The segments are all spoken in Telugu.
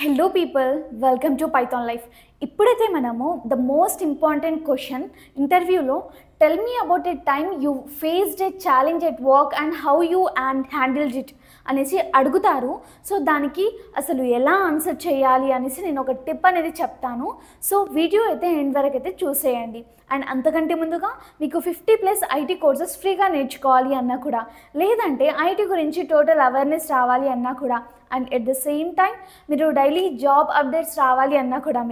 Hello people, welcome to Python life. ఇప్పుడైతే మనము ద మోస్ట్ ఇంపార్టెంట్ క్వశ్చన్ ఇంటర్వ్యూలో tell me about a time you faced a challenge at work and how you handled it అనేసి అడుగుతారు. సో దానికి అసలు ఎలా ఆన్సర్ చేయాలి అనేసి నేను ఒక టిప్ అనేది చెప్తాను. సో వీడియో అయితే ఎండ్ వరకు అయితే చూసేయండి. అండ్ అంతకంటే ముందుగా మీకు 50+ ఐటీ కోర్సెస్ ఫ్రీగా నేర్చుకోవాలి అన్నా కూడా, లేదంటే ఐటీ గురించి టోటల్ అవేర్నెస్ రావాలి అన్నా కూడా, and at the same time మీరు డైలీ జాబ్ అప్డేట్స్ రావాలి అన్నా కూడా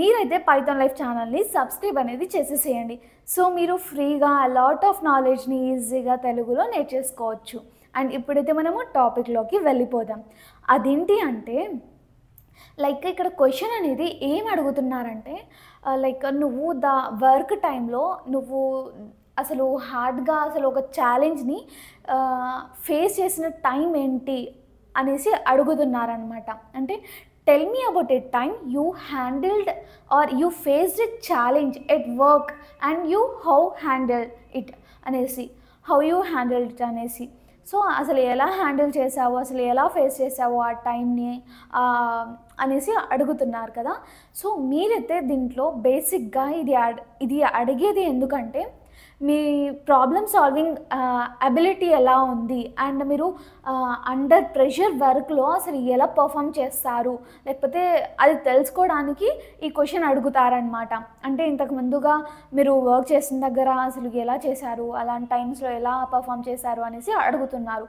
మీరైతే పైథాన్ లైఫ్ ఛానల్ని సబ్స్క్రైబ్ అనేది చేసేసేయండి. సో మీరు ఫ్రీగా లాట్ ఆఫ్ నాలెడ్జ్ని ఈజీగా తెలుగులో నేర్చేసుకోవచ్చు. అండ్ ఇప్పుడైతే మనము టాపిక్లోకి వెళ్ళిపోదాం. అదేంటి అంటే లైక్ ఇక్కడ క్వశ్చన్ అనేది ఏం అడుగుతున్నారంటే, లైక్ నువ్వు వర్క్ టైంలో నువ్వు అసలు హార్డ్గా అసలు ఒక ఛాలెంజ్ని ఫేస్ చేసిన టైం ఏంటి అనేసి అడుగుతున్నారనమాట. అంటే tell me about a time you handled or you faced a challenge at work and you how handled it అనేసి, హౌ యూ హ్యాండిల్డ్ ఇట్ అనేసి. సో అసలు ఎలా హ్యాండిల్ చేసావు, అసలు ఎలా ఫేస్ చేసావు ఆ టైంని అనేసి అడుగుతున్నారు కదా. సో మీరైతే దీంట్లో బేసిక్గా ఇది అడిగేది ఎందుకంటే మీ ప్రాబ్లమ్ సాల్వింగ్ అబిలిటీ ఎలా ఉంది, అండ్ మీరు అండర్ ప్రెషర్ వర్క్లో అసలు ఎలా పర్ఫామ్ చేస్తారు, లేకపోతే అది తెలుసుకోవడానికి ఈ క్వశ్చన్ అడుగుతారనమాట. అంటే ఇంతకు ముందుగా మీరు వర్క్ చేసిన దగ్గర అసలు ఎలా చేశారు, అలాంటి టైమ్స్లో ఎలా పర్ఫామ్ చేశారు అనేసి అడుగుతున్నారు.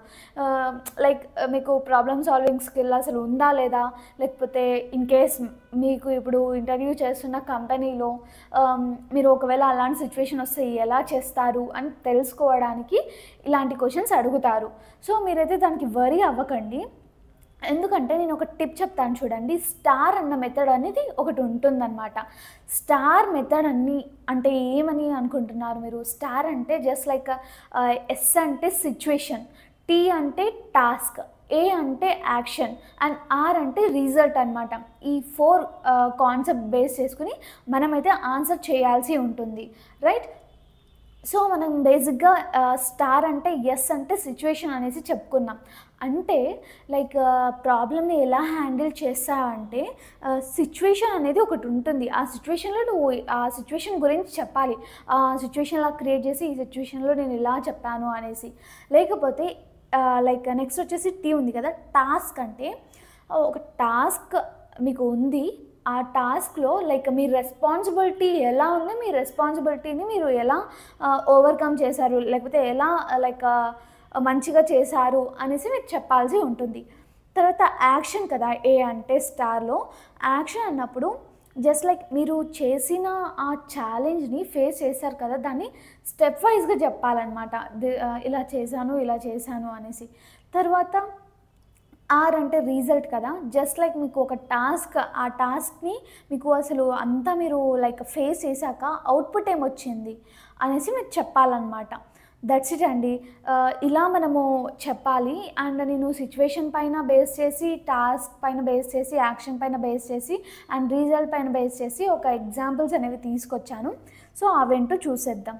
లైక్ మీకు ప్రాబ్లమ్ సాల్వింగ్ స్కిల్ అసలు ఉందా లేదా, లేకపోతే ఇన్ కేస్ మీకు ఇప్పుడు ఇంటర్వ్యూ చేస్తున్న కంపెనీలో మీరు ఒకవేళ అలాంటి సిచ్యువేషన్ వస్తే ఎలా చేస్తారు అని తెలుసుకోవడానికి ఇలాంటి క్వశ్చన్స్ అడుగుతారు. సో మీరైతే దానికి వరీ అవ్వకండి. ఎందుకంటే నేను ఒక టిప్ చెప్తాను చూడండి. స్టార్ అన్న మెథడ్ అనేది ఒకటి ఉంటుందన్నమాట. స్టార్ మెథడ్ అంటే ఏమని అనుకుంటున్నారు మీరు? స్టార్ అంటే జస్ట్ లైక్ ఎస్ అంటే సిచ్యువేషన్, టీ అంటే టాస్క్, ఏ అంటే యాక్షన్, అండ్ ఆర్ అంటే రిజల్ట్ అనమాట. ఈ 4 కాన్సెప్ట్ బేస్ చేసుకుని మనమైతే ఆన్సర్ చేయాల్సి ఉంటుంది, రైట్? సో మనం బేసిక్గా స్టార్ అంటే ఎస్ అంటే సిచ్యువేషన్ అనేసి చెప్పుకున్నాం. అంటే లైక్ ప్రాబ్లమ్ని ఎలా హ్యాండిల్ చేస్తావంటే సిచ్యువేషన్ అనేది ఒకటి ఉంటుంది. ఆ సిచ్యువేషన్లో నువ్వు ఆ సిచ్యువేషన్ గురించి చెప్పాలి. ఆ సిచ్యువేషన్లా క్రియేట్ చేసి ఈ సిచ్యువేషన్లో నేను ఇలా చెప్పాను అనేసి. లేకపోతే లైక్ నెక్స్ట్ వచ్చేసి టీ ఉంది కదా. టాస్క్ అంటే ఒక టాస్క్ మీకు ఉంది, ఆ టాస్క్లో లైక్ మీ రెస్పాన్సిబిలిటీ ఎలా ఉంది, మీ రెస్పాన్సిబిలిటీని మీరు ఎలా ఓవర్కమ్ చేశారు, లేకపోతే ఎలా లైక్ మంచిగా చేశారు అనేసి మీరు చెప్పాల్సి ఉంటుంది. తర్వాత యాక్షన్ కదా, ఏ అంటే స్టార్లో యాక్షన్ అన్నప్పుడు జస్ట్ లైక్ మీరు చేసిన ఆ ఛాలెంజ్ని ఫేస్ చేశారు కదా, దాన్ని స్టెప్ వైజ్గా చెప్పాలన్నమాట. ఇలా చేశాను అనేసి. తర్వాత ఆర్ అంటే రిజల్ట్ కదా, జస్ట్ లైక్ మీకు ఒక టాస్క్, ఆ టాస్క్ని మీకు అసలు అంతా మీరు లైక్ ఫేస్ చేశాక అవుట్పుట్ ఏమొచ్చింది అనేసి మీరు చెప్పాలన్నమాట. దట్స్ ఇట్ అండి. ఇలా మనము చెప్పాలి. అండ్ నేను సిచ్యువేషన్ పైన బేస్ చేసి, టాస్క్ పైన బేస్ చేసి, యాక్షన్ పైన బేస్ చేసి, అండ్ రిజల్ట్ పైన బేస్ చేసి ఒక ఎగ్జాంపుల్స్ అనేవి తీసుకొచ్చాను. సో అవేంటో చూసేద్దాం,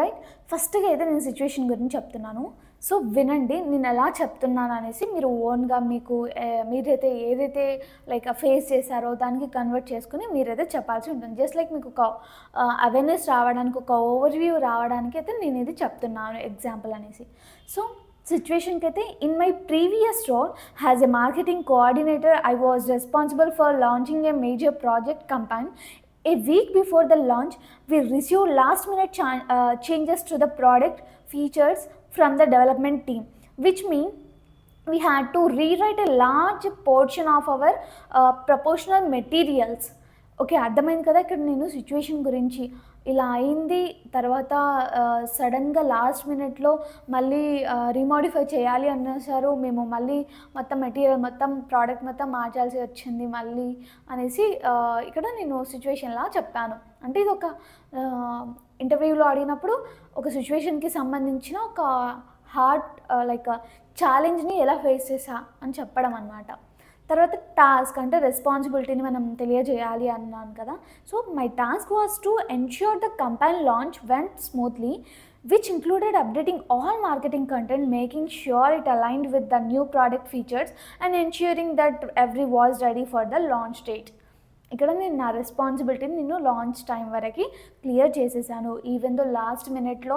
రైట్? ఫస్ట్గా అయితే నేను సిచ్యువేషన్ గురించి చెప్తున్నాను. సో వినండి నేను ఎలా చెప్తున్నాను అనేసి మీరు ఓన్గా మీరైతే ఏదైతే లైక్ ఫేస్ చేశారో దానికి కన్వర్ట్ చేసుకుని మీరైతే చెప్పాల్సి ఉంటుంది. జస్ట్ లైక్ మీకు ఒక అవేర్నెస్ రావడానికి, ఒక ఓవర్వ్యూ రావడానికి అయితే నేను ఇది చెప్తున్నాను ఎగ్జాంపుల్ అనేసి. సో సిచ్యువేషన్కి అయితే, in my previous role as a marketing coordinator I was responsible for launching a major project campaign. A week before the launch, we received last-minute changes to the product features from the development team, which means we had to rewrite a large portion of our proportional materials. Okay, అర్థమైంది కదా. ఇక్కడ నేను సిచ్యువేషన్ గురించి ఇలా అయింది, తర్వాత సడన్గా లాస్ట్ మినిట్లో మళ్ళీ రీమోడిఫై చేయాలి అన్నారు. మేము మళ్ళీ మొత్తం మెటీరియల్ ప్రోడక్ట్ మొత్తం మార్చాల్సి వచ్చింది మళ్ళీ అనేసి ఇక్కడ నేను సిచ్యువేషన్లా చెప్పాను. అంటే ఇది ఒక ఇంటర్వ్యూలో అడిగినప్పుడు ఒక సిచ్యువేషన్కి సంబంధించిన ఒక హార్డ్ లైక్ ఛాలెంజ్ని ఎలా ఫేస్ చేసా అని చెప్పడం అన్నమాట. తర్వాత టాస్క్ అంటే రెస్పాన్సిబిలిటీని మనం తెలియజేయాలి అన్నాను కదా. So my task was to ensure the company launch vent smoothly which included updating all marketing content, making sure it aligned with the new product features and ensuring that every was ready for the launch date. ఇక్కడ నేను నా రెస్పాన్సిబిలిటీని నేను లాంచ్ టైం వరకు క్లియర్ చేసేసాను. ఈవెన్ దో లాస్ట్ మినిట్లో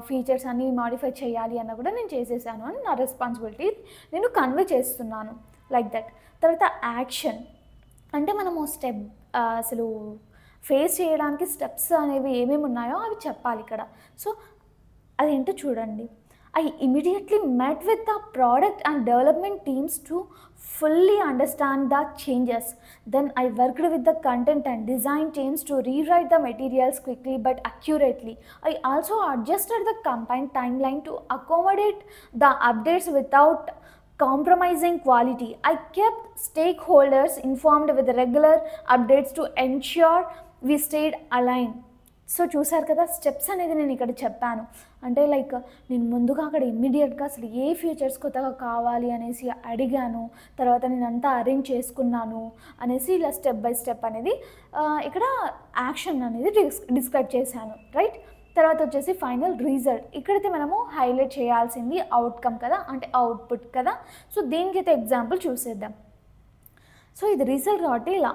ఫీచర్స్ అన్నీ మాడిఫై చేయాలి అన్న కూడా నేను చేసేసాను అని నా రెస్పాన్సిబిలిటీ నేను కన్వే చేస్తున్నాను, లైక్ దట్. తర్వాత యాక్షన్ అంటే మనము స్టెప్ అసలు ఫేస్ చేయడానికి స్టెప్స్ అనేవి ఏమేమి ఉన్నాయో అవి చెప్పాలి ఇక్కడ. సో అదేంటో చూడండి. I immediately met with the product and development teams to fully understand the changes. Then I worked with the content and design teams to rewrite the materials quickly but accurately. I also adjusted the campaign timeline to accommodate the updates without compromising quality. I kept stakeholders informed with regular updates to ensure we stayed aligned. So చూసారు కదా, స్టెప్స్ అనేది నేను ఇక్కడ చెప్పాను. అంటే లైక్ నేను ముందుగా అక్కడ ఇమ్మీడియట్గా అసలు ఏ ఫీచర్స్ కొత్తగా కావాలి అనేసి అడిగాను, తర్వాత నేను అంతా అరేంజ్ చేసుకున్నాను అనేసి ఇలా స్టెప్ బై స్టెప్ అనేది ఇక్కడ యాక్షన్ అనేది డిస్క్రైబ్ చేశాను, రైట్. తర్వాత వచ్చేసి ఫైనల్ రిజల్ట్. ఇక్కడైతే మనము హైలైట్ చేయాల్సింది అవుట్కమ్ కదా, అంటే అవుట్పుట్ కదా. సో దీనికైతే ఎగ్జాంపుల్ చూసేద్దాం. సో ఇది రిజల్ట్ కాబట్టి ఇలా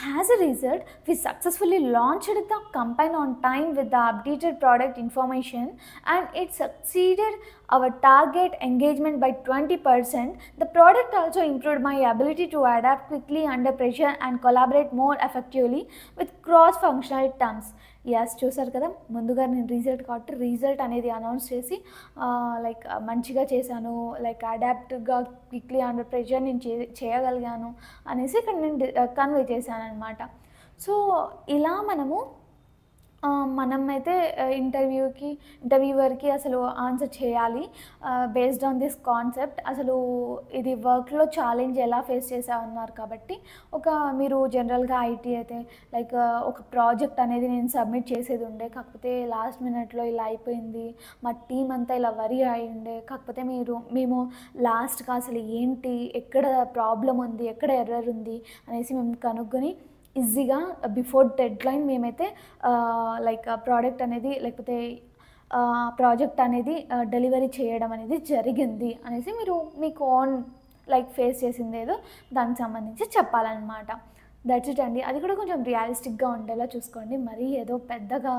has a result we successfully launched the company on time with the updated product information and it succeeded our target engagement by 20%. The product also improved my ability to adapt quickly under pressure and collaborate more effectively with cross-functional terms. Yes చూసారు కదా, ముందుగా నేను రిజల్ట్ కాబట్టి రిజల్ట్ అనేది అనౌన్స్ చేసి లైక్ మంచిగా చేశాను, లైక్ అడాప్ట్గా క్విక్లీ అండర్ ప్రెషర్ నేను చేయగలిగాను అనేసి ఇక్కడ నేను కన్వే చేశాను అనమాట. సో ఇలా మనమైతే ఇంటర్వ్యూవర్కి అసలు ఆన్సర్ చేయాలి బేస్డ్ ఆన్ దిస్ కాన్సెప్ట్. అసలు ఇది వర్క్లో ఛాలెంజ్ ఎలా ఫేస్ చేసామన్నారు కాబట్టి మీరు జనరల్గా ఐటీ అయితే లైక్ ఒక ప్రాజెక్ట్ అనేది నేను సబ్మిట్ చేసేది ఉండే, కాకపోతే లాస్ట్ మినిట్లో ఇలా అయిపోయింది, మా టీం అంతా ఇలా వరీ అయి ఉండే, కాకపోతే మేము లాస్ట్గా అసలు ఏంటి, ఎక్కడ ప్రాబ్లం ఉంది, ఎక్కడ ఎర్రర్ ఉంది అనేసి మేము కనుక్కొని ఈజీగా బిఫోర్ డెడ్ లైన్ మేమైతే లైక్ ప్రోడక్ట్ అనేది లేకపోతే ప్రాజెక్ట్ అనేది డెలివరీ చేయడం అనేది జరిగింది అనేసి మీకు ఓన్ లైక్ ఫేస్ చేసింది ఏదో దానికి సంబంధించి చెప్పాలన్నమాట. దట్స్ ఇట్ అండి. అది కూడా కొంచెం రియలిస్టిక్గా ఉండేలా చూసుకోండి. మరీ ఏదో పెద్దగా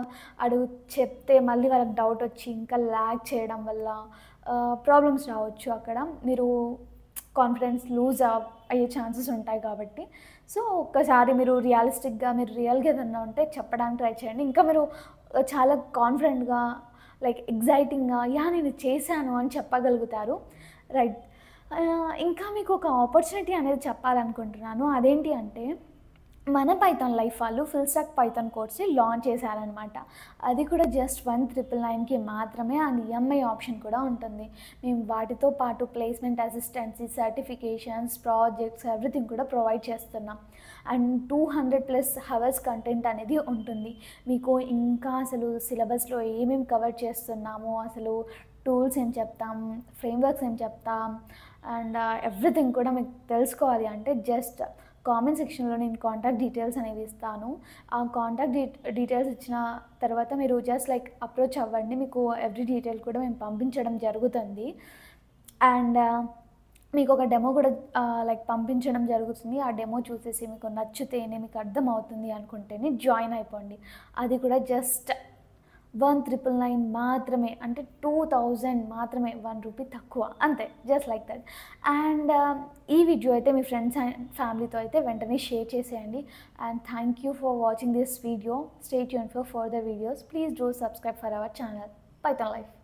చెప్తే మళ్ళీ వాళ్ళకి డౌట్ వచ్చి ఇంకా ల్యాగ్ చేయడం వల్ల ప్రాబ్లమ్స్ రావచ్చు, అక్కడ మీరు కాన్ఫిడెన్స్ లూజ్ అయ్యే ఛాన్సెస్ ఉంటాయి కాబట్టి. సో ఒక్కసారి మీరు రియలిస్టిక్గా మీరు రియల్గా ఏదన్నా ఉంటే చెప్పడానికి ట్రై చేయండి. ఇంకా మీరు చాలా కాన్ఫిడెంట్గా లైక్ ఎగ్జైటింగ్గా నేను చేశాను అని చెప్పగలుగుతారు, రైట్. ఇంకా మీకు ఒక ఆపర్చునిటీ అనేది చెప్పాలనుకుంటున్నాను. అదేంటి అంటే మన పైథాన్ లైఫ్ వాళ్ళు ఫుల్ స్టాక్ పైథాన్ కోర్స్ని లాంచ్ చేశారనమాట. అది కూడా జస్ట్ 1,999కి మాత్రమే. అండ్ ఈఎంఐ ఆప్షన్ కూడా ఉంటుంది. మేము వాటితో పాటు placement assistance, certifications, projects everything కూడా ప్రొవైడ్ చేస్తున్నాం. అండ్ 200+ అవర్స్ కంటెంట్ అనేది ఉంటుంది. మీకు ఇంకా అసలు సిలబస్లో ఏమేమి కవర్ చేస్తున్నామో, అసలు టూల్స్ ఏం చెప్తాం, ఫ్రేమ్వర్క్స్ ఏం చెప్తాం, అండ్ ఎవ్రీథింగ్ కూడా మీకు తెలుసుకోవాలి అంటే జస్ట్ కామెంట్ సెక్షన్లో నేను కాంటాక్ట్ డీటెయిల్స్ అనేవి ఇస్తాను. ఆ కాంటాక్ట్ డీటెయిల్స్ ఇచ్చిన తర్వాత మీరు జస్ట్ లైక్ అప్రోచ్ అవ్వండి. మీకు ఎవ్రీ డీటెయిల్ కూడా మేము పంపించడం జరుగుతుంది. అండ్ మీకు ఒక డెమో కూడా లైక్ పంపించడం జరుగుతుంది. ఆ డెమో చూసేసి మీకు నచ్చితేనే, మీకు అర్థమవుతుంది అనుకుంటేనే జాయిన్ అయిపోండి. అది కూడా జస్ట్ 1,999 మాత్రమే, అంటే 2,000 మాత్రమే, 1 రూపీ తక్కువ, అంతే, జస్ట్ లైక్ దట్. అండ్ ఈ వీడియో అయితే మీ ఫ్రెండ్స్ అండ్ ఫ్యామిలీతో అయితే వెంటనే షేర్ చేసేయండి. And thank you for watching this video. Stay tune for further videos. Please do subscribe for our channel Python Life.